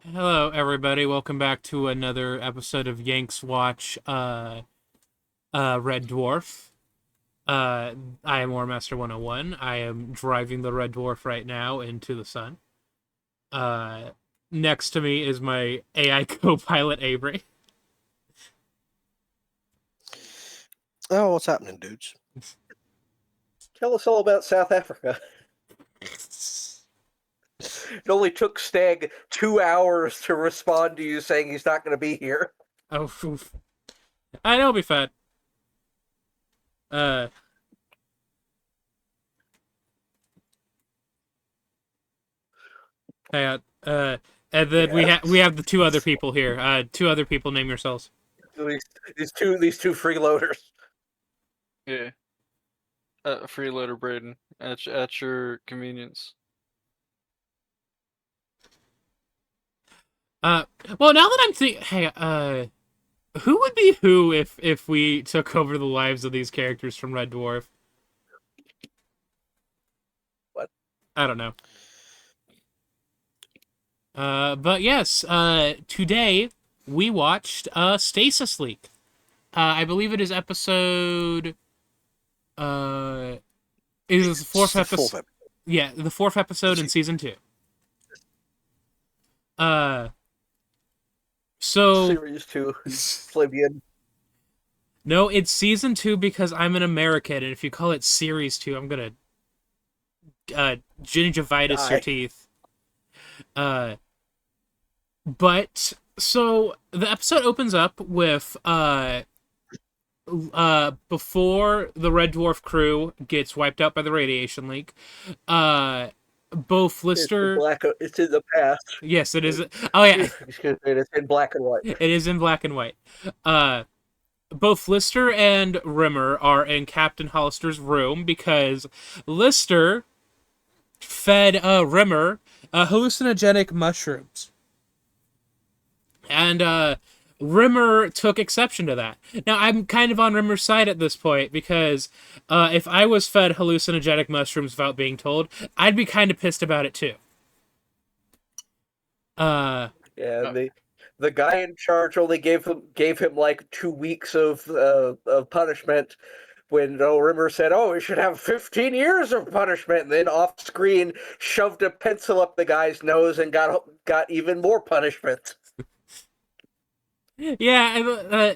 Hello, everybody. Welcome back to another episode of Yank's Watch Red Dwarf. I am War Master 101. I am driving the Red Dwarf right now into the sun. Uh, Next to me is my AI co-pilot Avery. Oh, what's happening, dudes? Tell us all about South Africa. It only took Stag 2 hours to respond to you saying he's not going to be here. Oh, oof. I know, it'll be fun. Uh, Hang on. And then we have the two other people here. Two other people. Name yourselves. These two freeloaders. Yeah. Freeloader Braden, at your convenience. Well, now that I'm thinking, hey, who would be who if we took over the lives of these characters from Red Dwarf? What? I don't know. But yes, today we watched Stasis Leak. I believe it is episode. It is the fourth episode. Yeah, the fourth episode in season 2. So Series 2, Flavian. No, it's season 2 because I'm an American, and if you call it series 2, I'm gonna gingivitis your teeth. But so the episode opens up with before the Red Dwarf crew gets wiped out by the radiation leak, both Lister. It's in the past. Yes, it is. Oh yeah, Excuse me, it's in black and white. it is in black and white. Both Lister and Rimmer are in Captain Hollister's room because Lister fed Rimmer hallucinogenic mushrooms. And Rimmer took exception to that. Now, I'm kind of on Rimmer's side at this point because if I was fed hallucinogenic mushrooms without being told, I'd be kind of pissed about it too. Yeah, the guy in charge only gave him like 2 weeks of punishment. When Rimmer said, "Oh, we should have 15 years of punishment," and then off screen shoved a pencil up the guy's nose and got even more punishment. Yeah,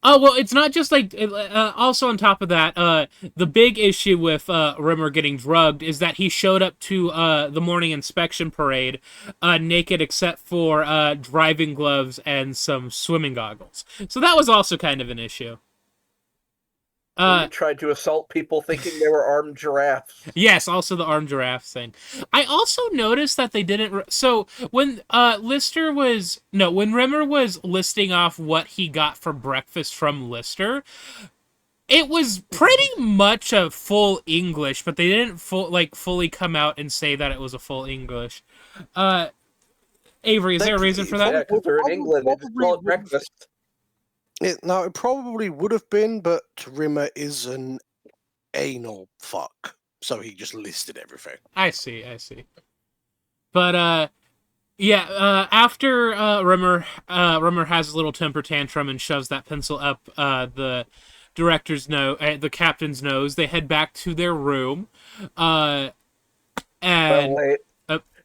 oh, well, it's not just like... also on top of that, the big issue with Rimmer getting drugged is that he showed up to the morning inspection parade naked except for driving gloves and some swimming goggles. So that was also kind of an issue. He tried to assault people thinking they were armed giraffes. Yes, also the armed giraffe thing. I also noticed that they didn't... So, when when Rimmer was listing off what he got for breakfast from Lister, it was pretty much a full English, but they didn't fully come out and say that it was a full English. Avery, is there a reason for that? Yeah, because they're in England, they just call it breakfast. It probably would have been, but Rimmer is an anal fuck, so he just listed everything. I see. But, after Rimmer has a little temper tantrum and shoves that pencil up the the captain's nose, they head back to their room. And wait.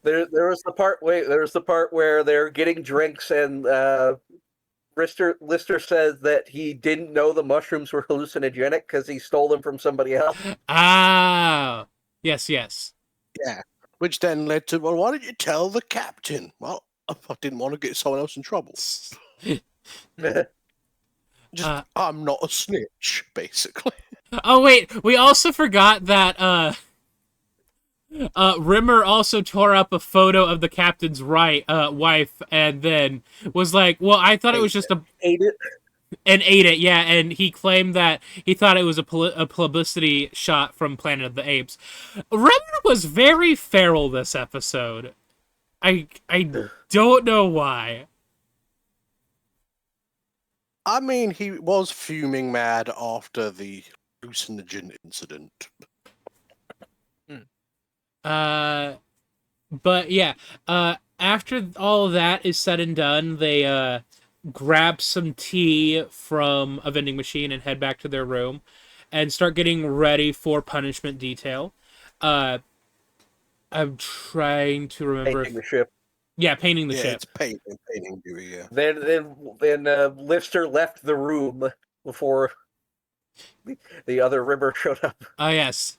There was the part where they're getting drinks and Lister says that he didn't know the mushrooms were hallucinogenic because he stole them from somebody else. Ah, yes. Yeah, which then led to, well, why didn't you tell the captain? Well, I didn't want to get someone else in trouble. I'm not a snitch, basically. Oh, wait, we also forgot that Rimmer also tore up a photo of the captain's wife and then was like, well, I thought it was just ate it. And ate it, yeah, and he claimed that he thought it was a publicity shot from Planet of the Apes. Rimmer was very feral this episode. I don't know why. I mean, he was fuming mad after the hallucinogen incident. But yeah, after all of that is said and done, they grab some tea from a vending machine and head back to their room and start getting ready for punishment detail. Uh, I'm trying to remember Painting the ship. yeah, painting the Yeah, ship. it's painting duty. Yeah. Then Lister left the room before the other Rimmer showed up. Oh yes,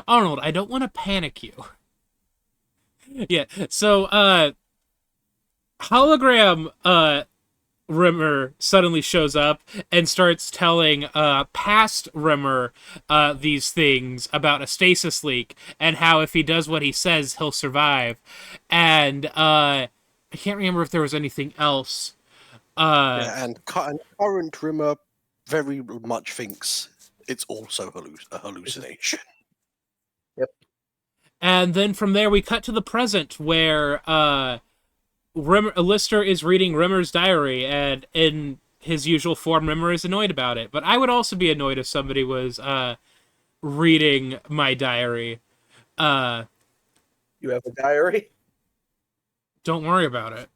Arnold. I don't want to panic you. Yeah. So hologram Rimmer suddenly shows up and starts telling past Rimmer these things about a stasis leak and how if he does what he says, he'll survive. And I can't remember if there was anything else. Yeah, and current Rimmer very much thinks it's also a hallucination. Yep. And then from there, we cut to the present where Lister is reading Rimmer's diary, and in his usual form, Rimmer is annoyed about it. But I would also be annoyed if somebody was reading my diary. You have a diary? Don't worry about it.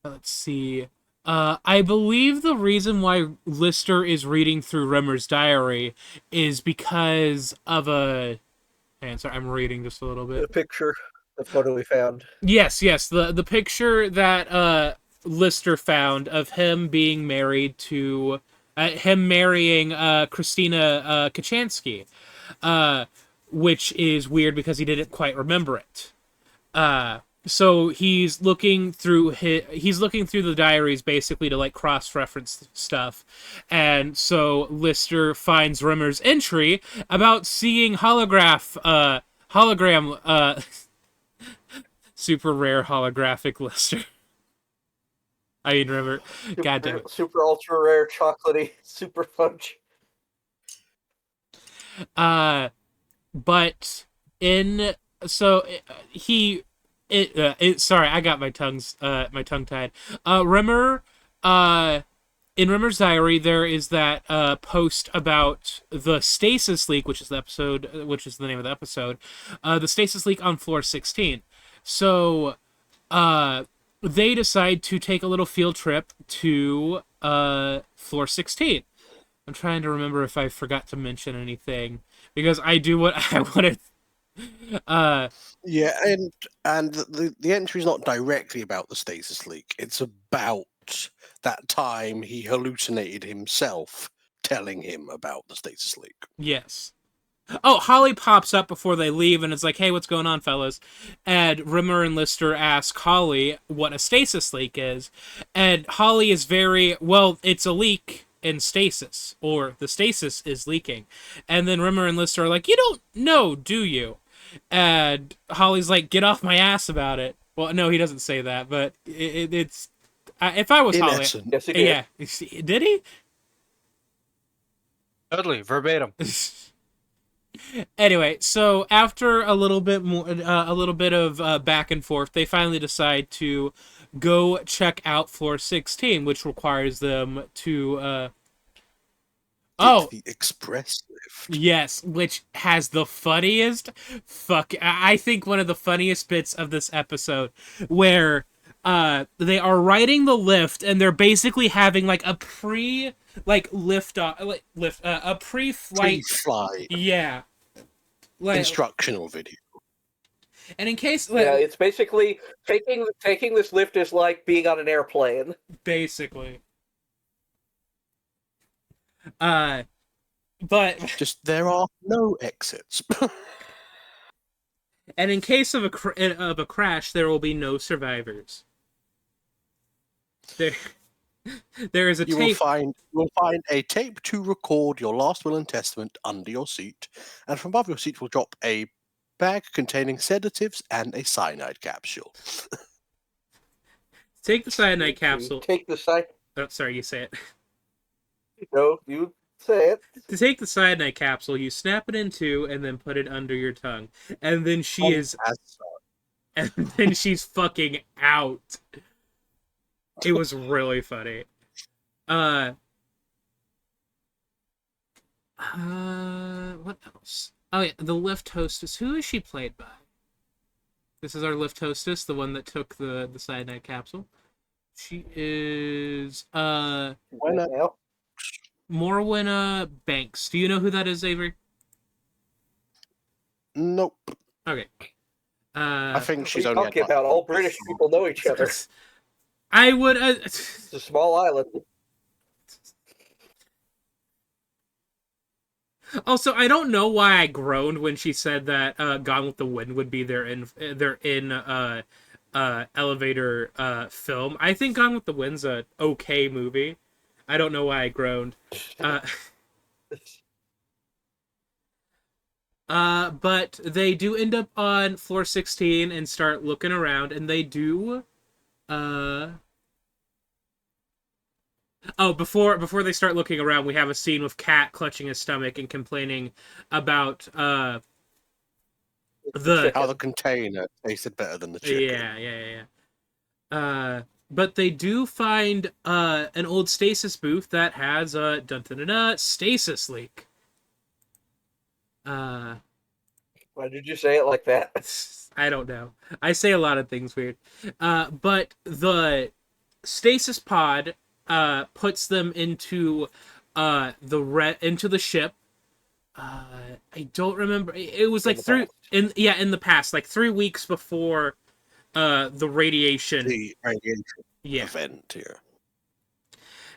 Let's see. I believe the reason why Lister is reading through Rimmer's diary is because of a... Hey, sorry, I'm reading just a little bit. The picture, the photo we found. Yes, the picture that Lister found of him being married to him marrying Christina Kachansky, which is weird because he didn't quite remember it. So he's looking through the diaries basically to like cross-reference stuff, and so Lister finds Rimmer's entry about seeing hologram super rare holographic Lister. I mean Rimmer. God damn it. Super ultra rare chocolatey super fudge. But in so he sorry, I got my tongue tied. Rimmer in Rimmer's diary there is that post about the stasis leak, which is the name of the episode. The stasis leak on floor 16. So they decide to take a little field trip to floor 16. I'm trying to remember if I forgot to mention anything because I do what I wanted. Yeah, and the entry is not directly about the stasis leak. It's about that time he hallucinated himself telling him about the stasis leak. Yes. Oh, Holly pops up before they leave and is like, "Hey, what's going on, fellas?" And Rimmer and Lister ask Holly what a stasis leak is, and Holly is very well. It's a leak in stasis, or the stasis is leaking. And then Rimmer and Lister are like, "You don't know, do you?" And Holly's like, "Get off my ass about it." Well, no, he doesn't say that, but it's if I was In Holly, essence, Yes, he did. yeah, did he? Totally verbatim. Anyway, so after a little bit more, a little bit of back and forth, they finally decide to go check out floor 16, which requires them to. Oh, the express lift. yes, which has the funniest I think one of the funniest bits of this episode where they are riding the lift and they're basically having like a lift off a pre-flight Pre-flight yeah like, instructional video. and in case Yeah, it's basically taking this lift is like being on an airplane. basically but Just there are no exits. and in case of a crash there will be no survivors. There is a You tape. will find a tape to record your last will and testament under your seat, and from above your seat will drop a bag containing sedatives and a cyanide capsule. Take the cyanide capsule. Take the cyanide. Oh, sorry, you say it. No, you say it. To take the cyanide capsule, you snap it in two and then put it under your tongue, and then she's fucking out. It was really funny. What else? Oh yeah, the lift hostess. Who is she played by? This is our lift hostess, the one that took the cyanide capsule. She is When Now, Morwenna Banks. Do you know who that is, Avery? nope. Okay. I think what are she's you only had talking like about? All one British before. people know each other. I would. It's a small island. Also, I don't know why I groaned when she said that Gone with the Wind would be their in elevator film. I think Gone with the Wind's a okay movie. I don't know why I groaned. Uh, but they do end up on floor 16 and start looking around, and they do. Oh, before they start looking around, we have a scene with Cat clutching his stomach and complaining about the How the container tasted better than the chicken. But they do find an old stasis booth that has a stasis leak. Why did you say it like that? I don't know. I say a lot of things weird. But the stasis pod puts them into into the ship. I don't remember. It was like in the past, like 3 weeks before the radiation event here.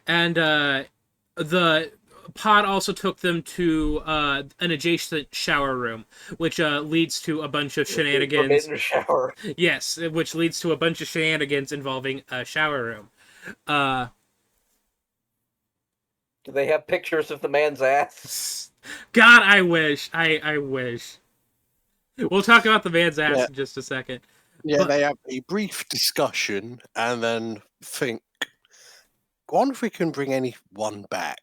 And the pod also took them to an adjacent shower room, which leads to a bunch of shenanigans. Forbidden shower. Yes, which leads to a bunch of shenanigans involving a shower room. Do they have pictures of the man's ass? God, I wish. I wish. We'll talk about the man's ass in just a second. Yeah, they have a brief discussion and then think, I wonder if we can bring anyone back.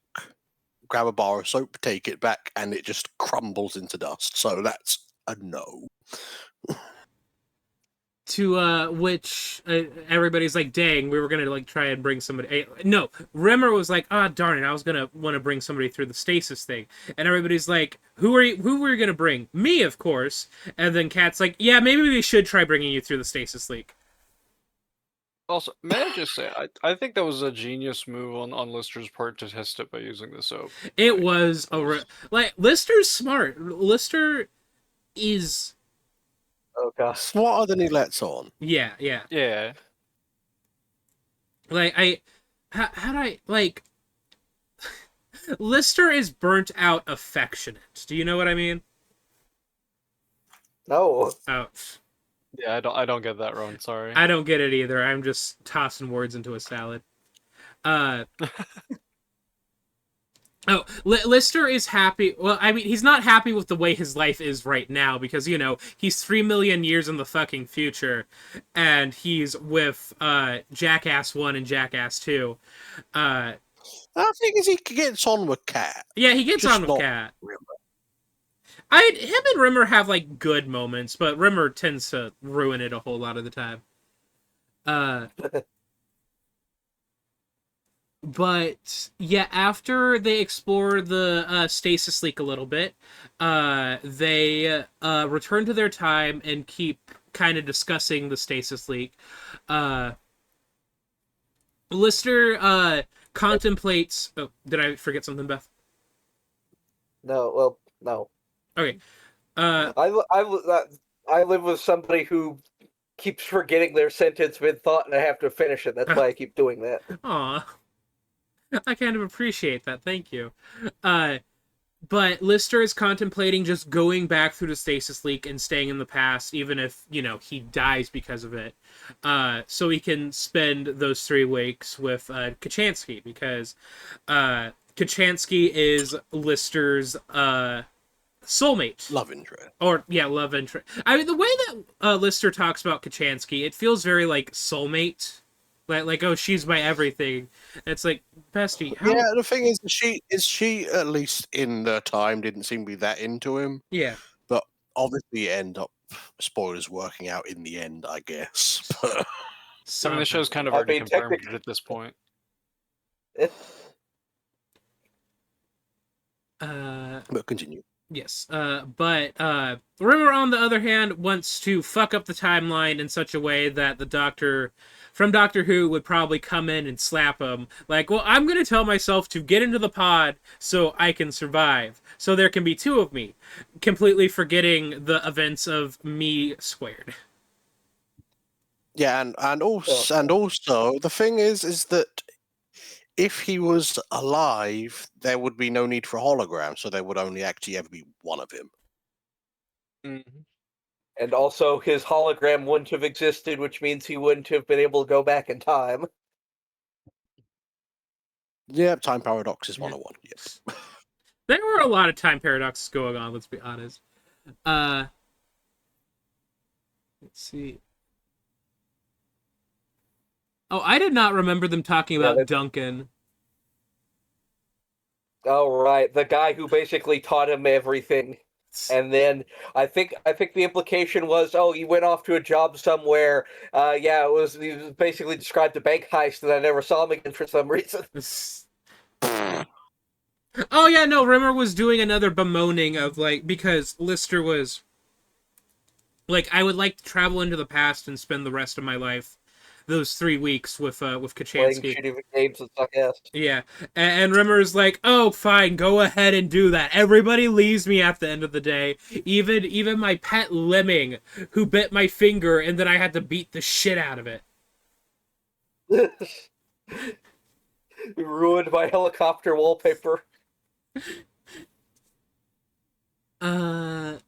Grab a bar of soap, take it back, and it just crumbles into dust. So that's a no. To which everybody's like, dang, we were gonna like try and bring somebody. No, Rimmer was like, ah, darn it, I was gonna want to bring somebody through the stasis thing, and everybody's like, who were you gonna bring? Me, of course. And then Kat's like, yeah, maybe we should try bringing you through the stasis leak. Also, may I just say, I think that was a genius move on Lister's part to test it by using the soap. It was like Lister's smart. Lister is. Oh gosh. Smarter than he lets on. Yeah. Like how'd I like Lister is burnt out affectionate. Do you know what I mean? No. Oh. Yeah, I don't get that, Ron. Sorry. I don't get it either. I'm just tossing words into a salad. Oh, Lister is happy. Well, I mean, he's not happy with the way his life is right now because, you know, he's 3 million years in the fucking future and he's with Jackass 1 and Jackass 2. I think he gets on with Cat. Yeah, he gets on with Cat. Him and Rimmer have, like, good moments, but Rimmer tends to ruin it a whole lot of the time. But yeah, after they explore the stasis leak a little bit, they return to their time and keep kind of discussing the stasis leak. Lister contemplates. Oh, did I forget something, Beth? No. Well, no. Okay. I live with somebody who keeps forgetting their sentence mid-thought, and I have to finish it. That's why I keep doing that. Aw. I kind of appreciate that. Thank you. But Lister is contemplating just going back through the stasis leak and staying in the past, even if, you know, he dies because of it. So he can spend those 3 weeks with Kachansky, because Kachansky is Lister's soulmate. Love interest. Love interest. I mean, the way that Lister talks about Kachansky, it feels very like soulmate. Like, oh, she's my everything. It's like, bestie, how... Yeah, the thing is, she at least in the time didn't seem to be that into him. Yeah. But obviously end up, spoilers, working out in the end, I guess. I mean, the show's kind of already confirmed it at this point. But continue. Yes, but Rimmer, on the other hand, wants to fuck up the timeline in such a way that the Doctor from Doctor Who would probably come in and slap him. Like, well, I'm going to tell myself to get into the pod so I can survive. So there can be two of me, completely forgetting the events of me squared. Yeah, and also the thing is that if he was alive, there would be no need for a hologram, so there would only actually ever be one of him. And also, his hologram wouldn't have existed, which means he wouldn't have been able to go back in time. Yep, time paradox is 101. Yep. There were a lot of time paradoxes going on, let's be honest. Let's see. Oh, I did not remember them talking about Duncan. Oh, right. The guy who basically taught him everything. And then I think the implication was, oh, he went off to a job somewhere. He was basically described a bank heist, and I never saw him again for some reason. Oh yeah, no, Rimmer was doing another bemoaning of like, because Lister was like, I would like to travel into the past and spend the rest of my life, those 3 weeks with Kachansky. Playing shitty games and suck ass. Yeah, and Rimmer's like, oh, fine, go ahead and do that. Everybody leaves me at the end of the day. Even my pet lemming, who bit my finger, and then I had to beat the shit out of it. Ruined by helicopter wallpaper. All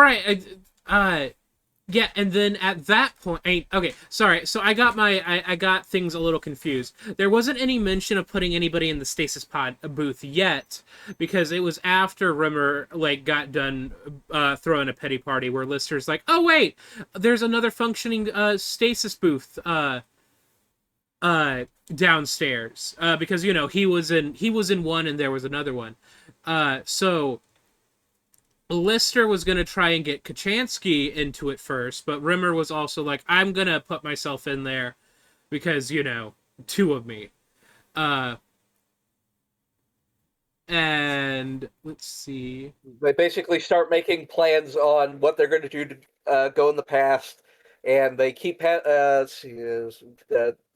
right. Yeah, and then at that point, okay, sorry. So I got things a little confused. There wasn't any mention of putting anybody in the stasis pod booth yet, because it was after Rimmer like got done throwing a pity party where Lister's like, oh wait, there's another functioning stasis booth downstairs, because you know he was in one and there was another one, so Lister was going to try and get Kachansky into it first, but Rimmer was also like, I'm going to put myself in there because, you know, two of me. And let's see. They basically start making plans on what they're going to do to go in the past, and they keep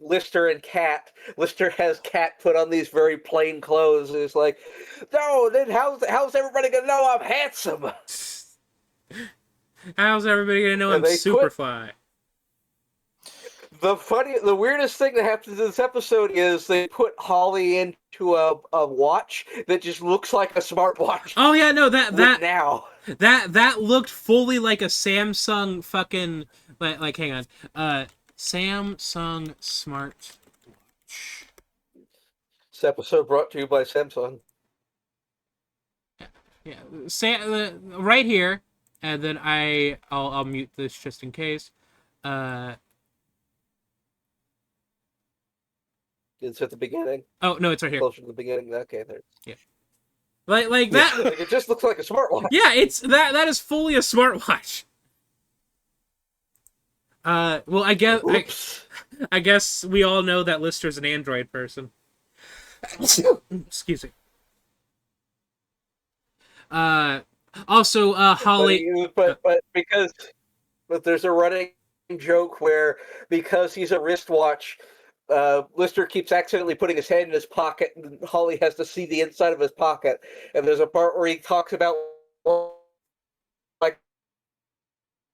Lister and Cat. Lister has Cat put on these very plain clothes. And it's like, no, then how's everybody gonna know I'm handsome? How's everybody gonna know I'm Superfly? The weirdest thing that happens in this episode is they put Holly into a watch that just looks like a smartwatch. Oh yeah, no, that looked fully like a Samsung fucking like hang on. Samsung smart watch. This episode brought to you by Samsung. Yeah, right here, and then I'll mute this just in case. It's at the beginning. Oh no, it's right here. Closer to the beginning. Okay, there. Yeah. Like that. It just looks like a smartwatch. Yeah, it's that is fully a smartwatch. Well, I guess we all know that Lister's an Android person. Excuse me. Also, Holly. But there's a running joke where because he's a wristwatch, Lister keeps accidentally putting his hand in his pocket, and Holly has to see the inside of his pocket. And there's a part where he talks about like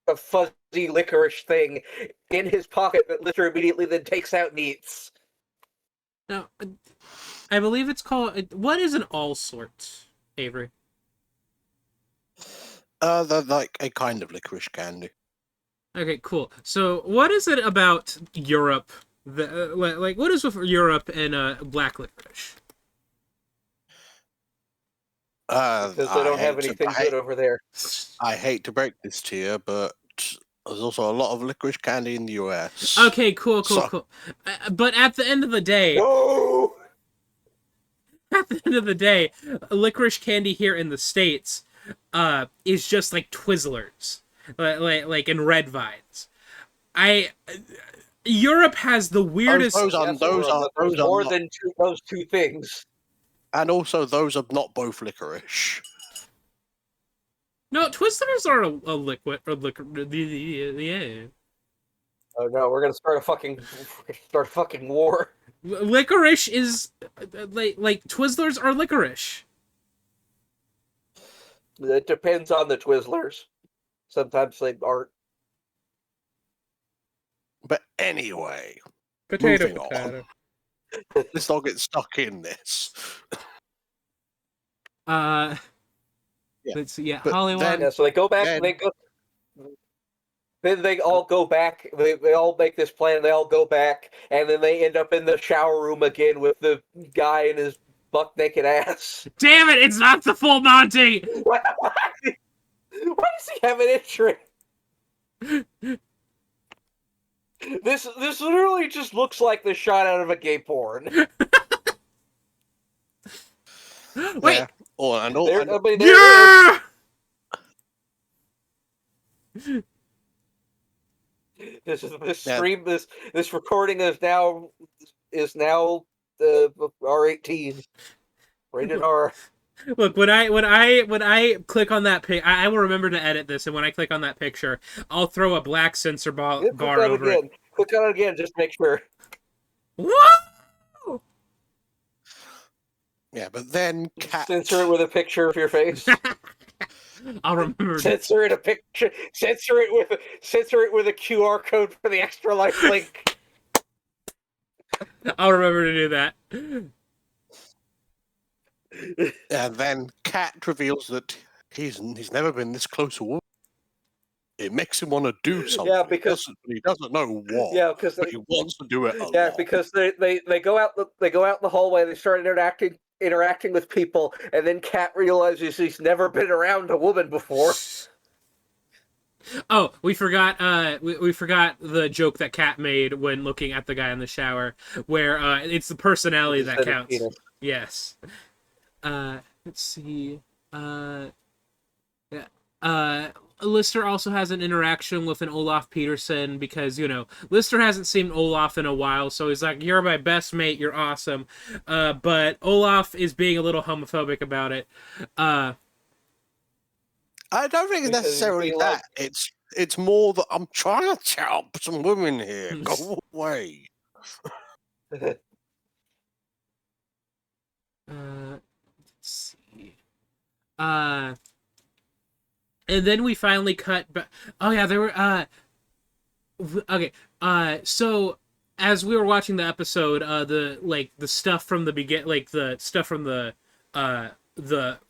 a fuzzy licorice thing in his pocket that Lister immediately then takes out and eats. No, I believe it's called. What is an all sorts, Avery? They're like a kind of licorice candy. Okay, cool. So, what is it about Europe? Like, what is with Europe and black licorice? Because they don't have anything good over there. I hate to break this to you, but there's also a lot of licorice candy in the US. Okay, cool. But at the end of the day, no! At the end of the day, licorice candy here in the States is just like Twizzlers, like in Red Vines. Europe has the weirdest. Those are more than those two things. And also, those are not both licorice. No, Twizzlers are a liquid or liquor. Yeah, Oh no, we're gonna start a fucking war. licorice is like Twizzlers are licorice. It depends on the Twizzlers. Sometimes they aren't. But anyway, Potato, moving potato. on. Let's not get stuck in this. Yeah. Let's see. Yeah, Hollywood. Yeah, so they go back. Then they all go back. They all make this plan. They all go back, and then they end up in the shower room again with the guy and his buck naked ass. Damn it! It's not the full Monty. Why does he have an entry? This literally just looks like the shot out of a gay porn. Wait. Yeah. Oh, and all, Yeah. This recording is now R18 rated R. Look, when I click on that pic, I will remember to edit this, and when I click on that picture, I'll throw a black censor bar over it. Click on it again, just make sure. Whoa! Yeah, but then Cat. Censor it with a picture of your face. I'll remember. Censor it a picture. Censor it with a QR code for the extra life link. I'll remember to do that. And then Cat reveals that he's never been this close to a woman. It makes him want to do something. Yeah, because he doesn't know what. Yeah, because he wants to do it. Yeah, because they go out in the hallway. They start interacting with people, and then Cat realizes he's never been around a woman before. Oh, we forgot. We forgot the joke that Cat made when looking at the guy in the shower, where it's the personality that counts. Yes. Let's see. Lister also has an interaction with an Olaf Peterson because, Lister hasn't seen Olaf in a while, so he's like, "You're my best mate, you're awesome." But Olaf is being a little homophobic about it. I don't think it's necessarily that. It's more that I'm trying to chat up some women here. Go away. Let's see. And then we finally cut back. Oh yeah, there were okay. So as we were watching the episode, the stuff from the the stuff from the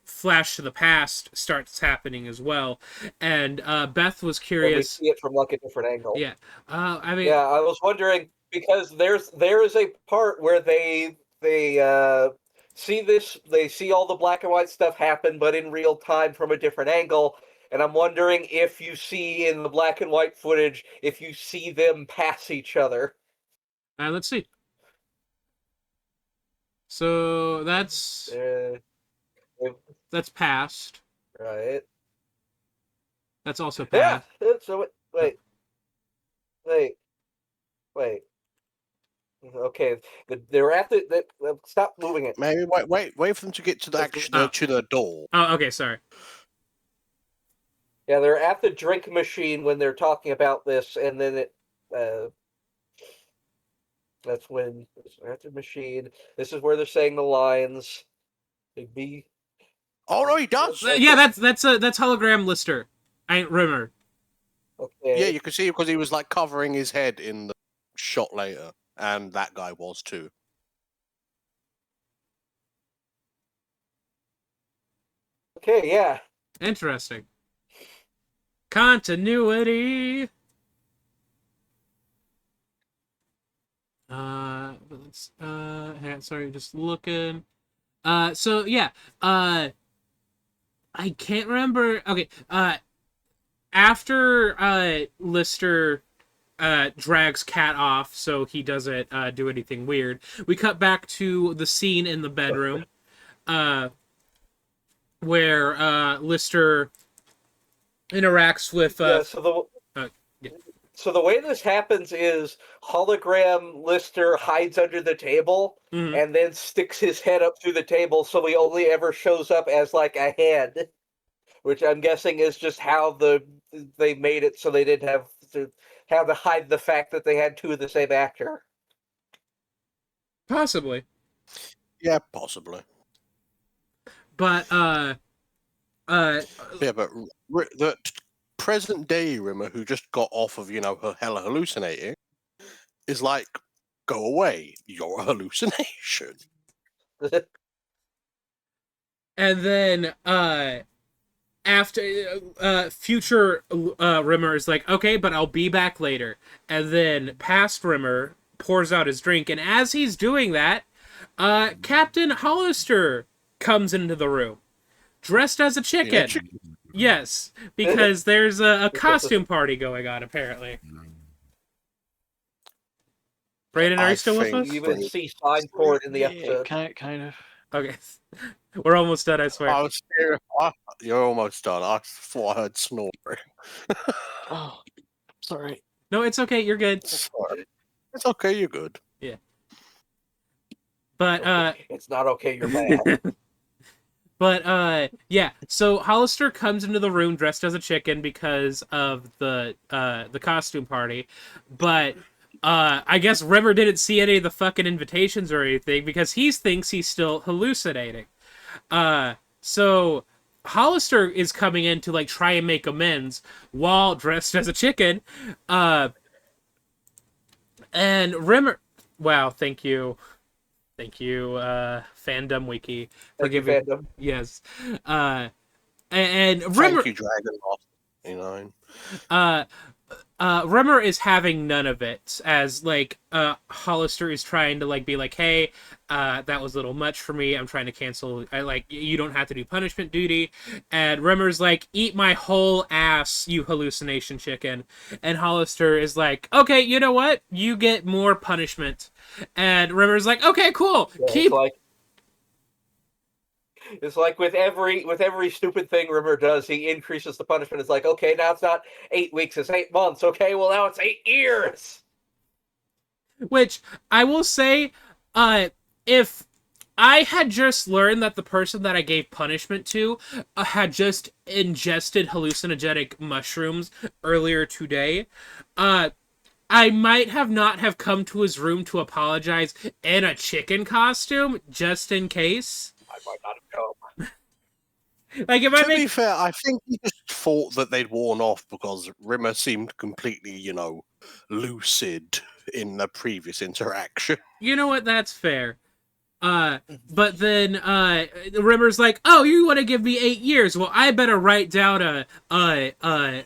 flash to the past starts happening as well. And Beth was curious. We see it from like a different angle. Yeah. I was wondering because there is a part where they see this. They see all the black and white stuff happen, but in real time from a different angle. And I'm wondering if you see in the black and white footage, if you see them pass each other. Let's see. So that's past. Right. That's also past. Yeah. So wait. Okay, they're at the. Stop moving it. Maybe wait for them to get to the door. Oh, okay, sorry. Yeah, they're at the drink machine when they're talking about this, and then that's when they're at the machine. This is where they're saying the lines. Big B. Oh no, he does. Yeah, that's hologram Lister. I remember. Okay. Yeah, you can see because he was like covering his head in the shot later, and that guy was too. Okay, yeah. Interesting. Continuity. Sorry, just looking. So yeah. I can't remember. Okay. After Lister drags Cat off so he doesn't do anything weird, we cut back to the scene in the bedroom, where Lister interacts with So the way this happens is hologram Lister hides under the table Mhm. and then sticks his head up through the table, so he only ever shows up as like a head, which I'm guessing is just how they made it so they didn't have to hide the fact that they had two of the same actor. Possibly. Yeah, possibly. But Yeah, but the present day Rimmer, who just got off of, her hella hallucinating, is like, go away, you're a hallucination. and then after future Rimmer is like, okay, but I'll be back later. And then past Rimmer pours out his drink, and as he's doing that, Captain Hollister comes into the room, dressed as a chicken. Yes, because there's a costume party going on, apparently. Brayden, are you still with us? You even see signs for it in the episode. Kind of. Okay. We're almost done, I swear. I was here. You're almost done. I thought I heard snoring. Oh, sorry. No, it's okay, you're good. Sorry. It's okay, you're good. Yeah. But, It's not okay, you're bad. But yeah, so Hollister comes into the room dressed as a chicken because of the costume party, but I guess Rimmer didn't see any of the fucking invitations or anything because he thinks he's still hallucinating. So Hollister is coming in to like try and make amends while dressed as a chicken, and Rimmer. Wow, thank you. Thank you, Fandom Wiki, for giving. Fandom. Yes, and Rimmer. Thank you, Dragon Lost 29. Rimmer is having none of it, as like Hollister is trying to like be like, hey, that was a little much for me. I'm trying to cancel. You don't have to do punishment duty. And Rimmer's like, eat my whole ass, you hallucination chicken. And Hollister is like, okay, you know what? You get more punishment. And Rimmer's like, okay, cool. Yeah, it's like with every stupid thing Rimmer does, he increases the punishment. It's like, okay, now it's not 8 weeks, it's 8 months. Okay, well now it's 8 years. Which I will say, if I had just learned that the person that I gave punishment to had just ingested hallucinogenic mushrooms earlier today, I might have not have come to his room to apologize in a chicken costume, just in case. I might not have come. Like, if To be fair, I think he just thought that they'd worn off because Rimmer seemed completely, lucid in the previous interaction. You know what? That's fair. But then Rimmer's like, "Oh, you want to give me 8 years? Well, I better write down a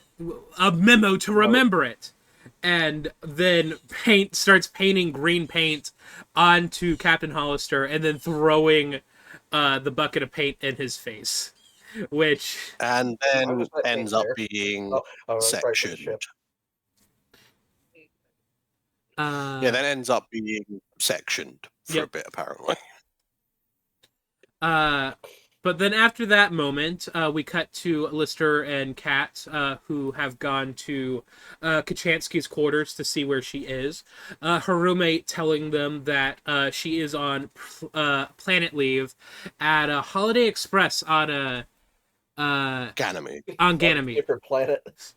memo to remember it." And then starts painting green paint onto Captain Hollister, and then throwing the bucket of paint in his face, which and then ends up being sectioned. Then ends up being sectioned for a bit, apparently. But then after that moment, we cut to Lister and Kat, who have gone to Kachansky's quarters to see where she is. Her roommate telling them that she is on planet leave at a Holiday Express on Ganymede. On Ganymede. Different planet.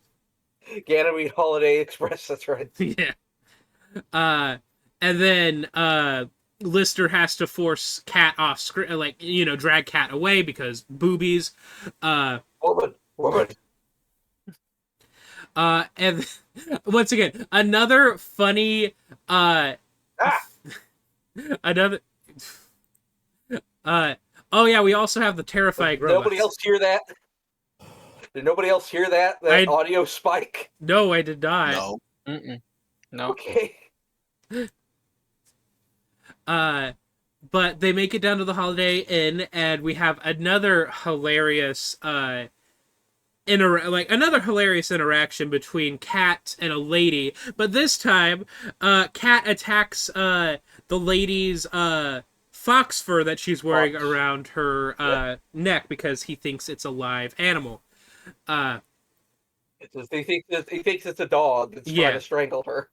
Ganymede Holiday Express, that's right. Yeah. And then Lister has to force Kat off screen, drag Kat away because boobies. Woman. And once again, another funny. Another. Oh yeah, we also have the terrifying robots. Nobody else hear that? Did nobody else hear that? That audio spike? No, I did not. No. Mm-mm. No. Okay. But they make it down to the Holiday Inn, and we have another hilarious interaction between Kat and a lady. But this time, Kat attacks the lady's fox fur that she's wearing around her neck because he thinks it's a live animal. He thinks it's a dog that's trying Yeah. to strangle her.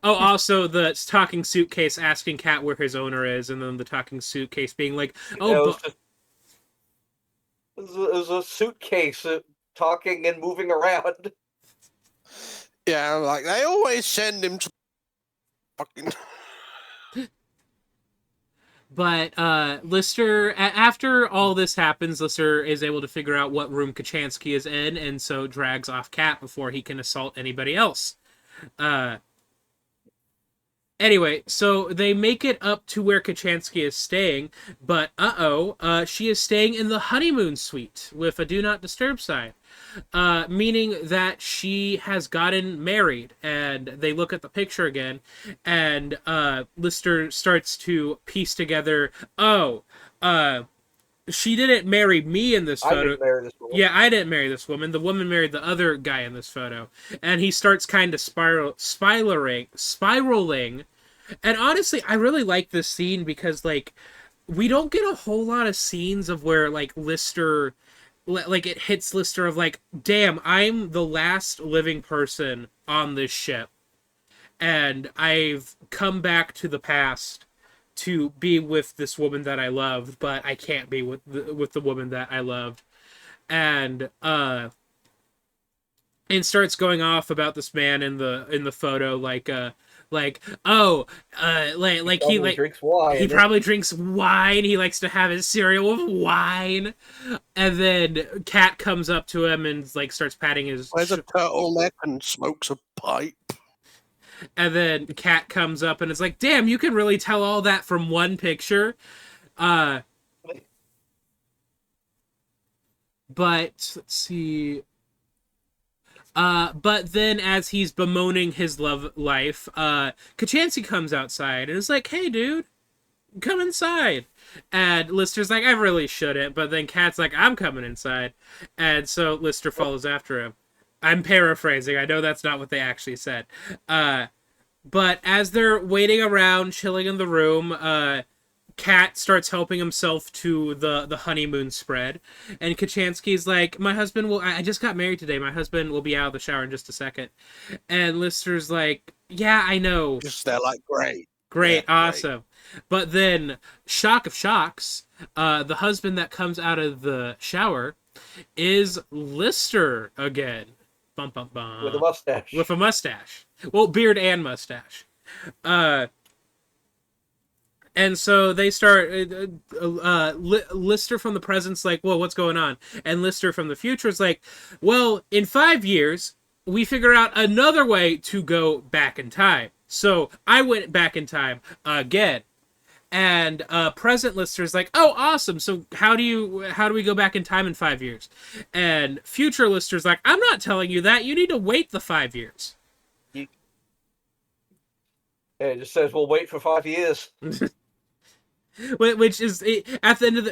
Oh, also the talking suitcase asking Cat where his owner is, and then the talking suitcase being like, "Oh, It was just it was a suitcase talking and moving around. Yeah, like they always send him to fucking. But Lister, after all this happens, Lister is able to figure out what room Kachansky is in, and so drags off Cat before he can assault anybody else. Anyway, so they make it up to where Kachansky is staying, but she is staying in the honeymoon suite with a do not disturb sign. Meaning that she has gotten married, and they look at the picture again, and Lister starts to piece together, she didn't marry me in this I photo. didn't marry this woman. Yeah, I didn't marry this woman. The woman married the other guy in this photo. And he starts kind of spiraling. And honestly, I really like this scene because, like, we don't get a whole lot of scenes of where, like, Lister, like, it hits Lister of, like, damn, I'm the last living person on this ship. And I've come back to the past to be with this woman that I loved, but I can't be with the woman that I loved. And starts going off about this man in the photo, like he Drinks wine. he probably drinks wine. He likes to have his cereal with wine. And then Cat comes up to him and like starts patting his. Wears a turtleneck and smokes a pipe. And then Cat comes up and is like, "Damn, you can really tell all that from one picture." But let's see. But then as he's bemoaning his love life, Kachansky comes outside and is like, "Hey, dude, come inside." And Lister's like, "I really shouldn't." But then Cat's like, "I'm coming inside." And so Lister follows after him. I'm paraphrasing. I know that's not what they actually said. But as they're waiting around, chilling in the room, Cat starts helping himself to the honeymoon spread. And Kachansky's like, I just got married today. My husband will be out of the shower in just a second. And Lister's like, "Yeah, I know." Just they're like, great. Great, Yeah, awesome. Great. But then, shock of shocks, the husband that comes out of the shower is Lister again. Bum, bum, bum. With a mustache. With a mustache. Well, beard and mustache. And so they start. Lister from the present's like, "Whoa, what's going on?" And Lister from the future is like, "Well, in 5 years, we figure out another way to go back in time. So I went back in time again." And present Lister's like, "Oh, awesome! So how do we go back in time in 5 years?" And future Lister's like, "I'm not telling you that. You need to wait the 5 years." And it just says, "We'll wait for 5 years." Which is at the end of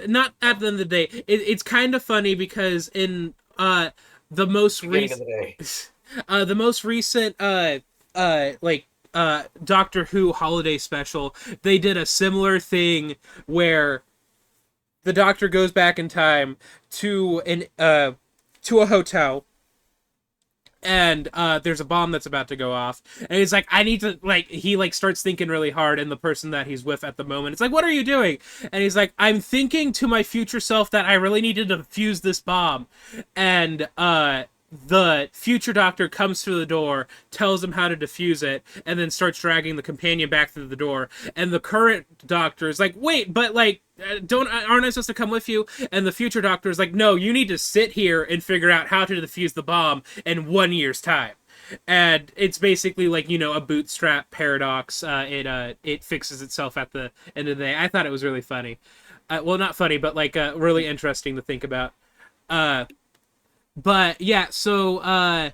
the day, it's kind of funny because in the most recent Doctor Who holiday special, they did a similar thing where the Doctor goes back in time to a hotel, and there's a bomb that's about to go off, and he's like, "I need to," like, he like starts thinking really hard, and the person that he's with at the moment, it's like, "What are you doing?" And he's like, "I'm thinking to my future self that I really need to defuse this bomb." And the future Doctor comes through the door, tells him how to defuse it, and then starts dragging the companion back through the door. And the current Doctor is like, "Wait, but like, aren't I supposed to come with you?" And the future Doctor is like, "No, you need to sit here and figure out how to defuse the bomb in 1 year's time." And it's basically like, a bootstrap paradox. It fixes itself at the end of the day. I thought it was really funny. Well, not funny, but like really interesting to think about. But yeah, so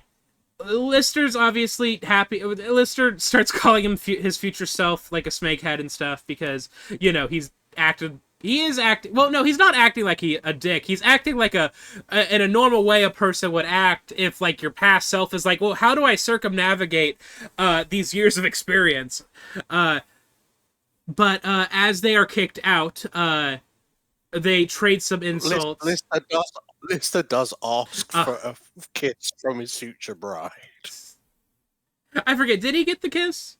Lister's obviously happy. Lister starts calling him his future self like a snakehead and stuff because he's acted. He is acting. Well, no, he's not acting like a dick. He's acting like in a normal way a person would act if like your past self is like, "Well, how do I circumnavigate these years of experience?" But as they are kicked out, they trade some insults. Lister does Lister does ask for a kiss from his future bride. I forget, did he get the kiss?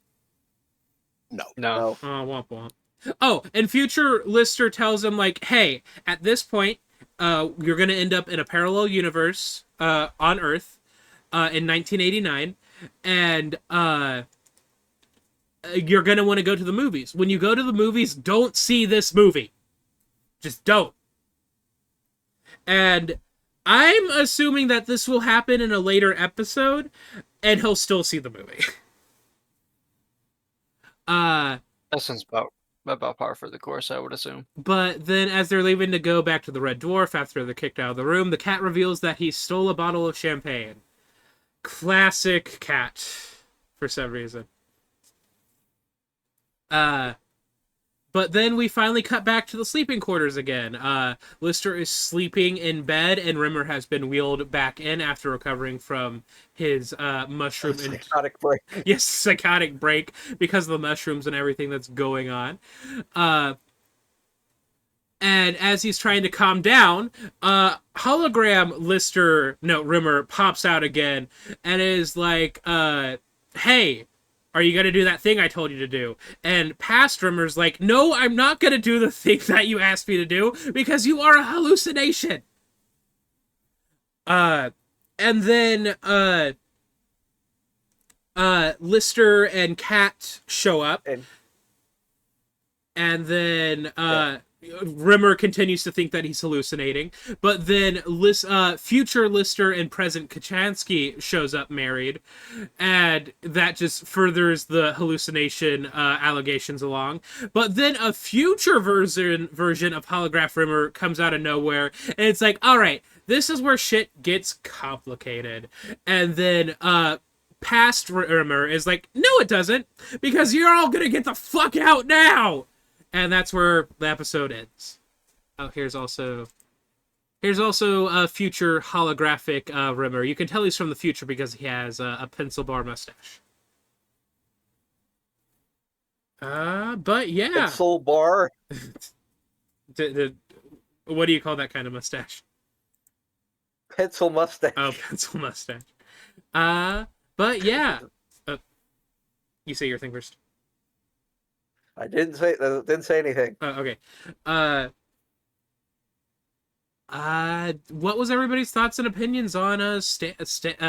No. No. No. Oh, womp womp. Oh, and future Lister tells him, like, hey, at this point, you're going to end up in a parallel universe on Earth in 1989, and you're going to want to go to the movies. When you go to the movies, don't see this movie. Just don't. And I'm assuming that this will happen in a later episode, and he'll still see the movie. That sounds about par for the course, I would assume. But then as they're leaving to go back to the Red Dwarf after they're kicked out of the room, the cat reveals that he stole a bottle of champagne. Classic cat, for some reason. But then we finally cut back to the sleeping quarters again. Lister is sleeping in bed, and Rimmer has been wheeled back in after recovering from his mushroom... Psychotic break. Yes, psychotic break because of the mushrooms and everything that's going on. And as he's trying to calm down, hologram Rimmer pops out again and is like, hey, are you going to do that thing I told you to do? And past Rimmer's like, no, I'm not going to do the thing that you asked me to do because you are a hallucination. And then Lister and Kat show up. And then Rimmer continues to think that he's hallucinating. But then future Lister and present Kachansky shows up married. And that just furthers the hallucination allegations along. But then a future version of Holograph Rimmer comes out of nowhere. And it's like, all right, this is where shit gets complicated. And then past Rimmer is like, no it doesn't, because you're all gonna get the fuck out now. And that's where the episode ends. Oh, here's also a future holographic Rimmer. You can tell he's from the future because he has a pencil bar mustache. But yeah. Pencil bar. What do you call that kind of mustache? Pencil mustache. Oh, pencil mustache. But yeah. You say your thing first. I didn't say anything. Okay. What was everybody's thoughts and opinions on Stasis? It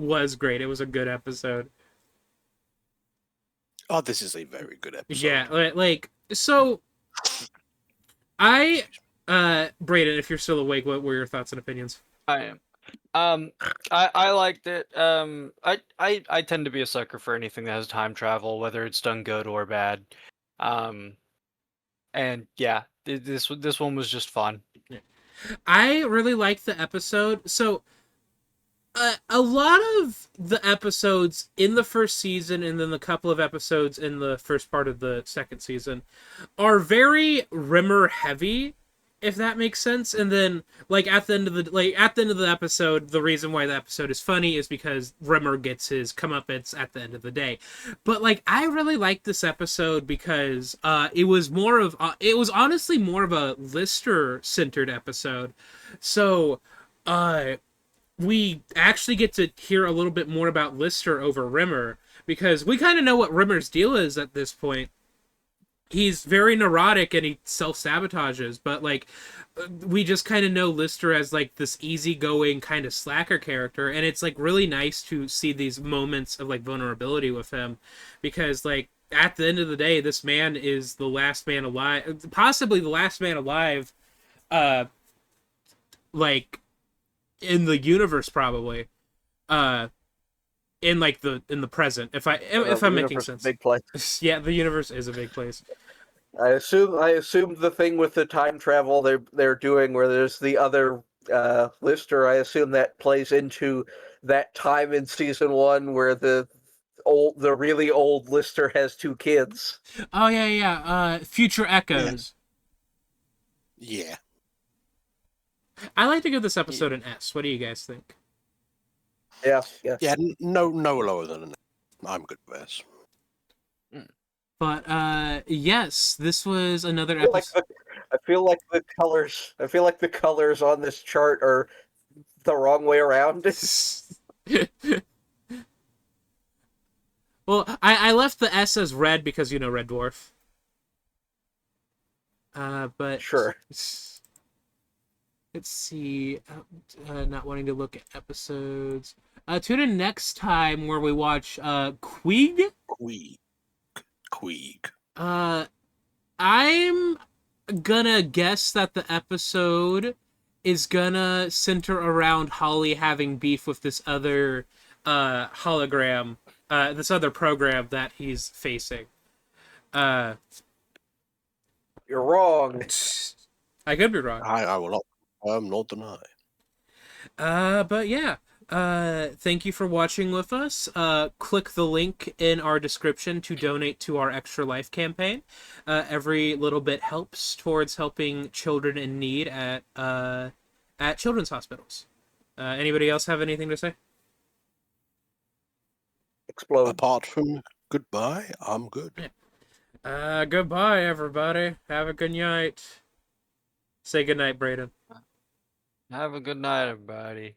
was great. It was a good episode. Oh, this is a very good episode. Yeah, so Brayden, if you're still awake, what were your thoughts and opinions? I am. I liked it. I tend to be a sucker for anything that has time travel, whether it's done good or bad. And yeah, this one was just fun. I really liked the episode. So, a lot of the episodes in the first season, and then the couple of episodes in the first part of the second season, are very Rimmer heavy, if that makes sense. And then at the end of the episode, the reason why the episode is funny is because Rimmer gets his comeuppance at the end of the day. But I really liked this episode because it was honestly more of a Lister centered episode. So we actually get to hear a little bit more about Lister over Rimmer, because we kind of know what Rimmer's deal is at this point. He's very neurotic and he self-sabotages, but we just kind of know Lister as this easygoing kind of slacker character, and it's really nice to see these moments of vulnerability with him, because at the end of the day, this man is the last man alive, possibly the last man alive, in the universe, probably, in the present. If I'm making sense. Big place. Yeah, the universe is a big place. I assumed the thing with the time travel they're doing, where there's the other Lister. I assume that plays into that time in season 1 where the really old Lister has 2 kids. Oh yeah. Future Echoes. Yeah. I like to give this episode an S. What do you guys think? Yeah. No lower than an S. I'm good with S. But yes, this was another episode. I feel like the colors. I feel like the colors on this chart are the wrong way around. Well, I left the S as red because, Red Dwarf. But Sure. let's see. Not wanting to look at episodes. Tune in next time where we watch Queeg. Queeg. I'm gonna guess that the episode is gonna center around Holly having beef with this other hologram, this other program that he's facing. You're wrong. I could be wrong. I will not confirm nor deny. But yeah. Thank you for watching with us. Click the link in our description to donate to our Extra Life campaign. Every little bit helps towards helping children in need at children's hospitals. Anybody else have anything to say? Explode. Apart from goodbye, I'm good. Goodbye, everybody. Have a good night. Say good night, Brayden. Have a good night, everybody.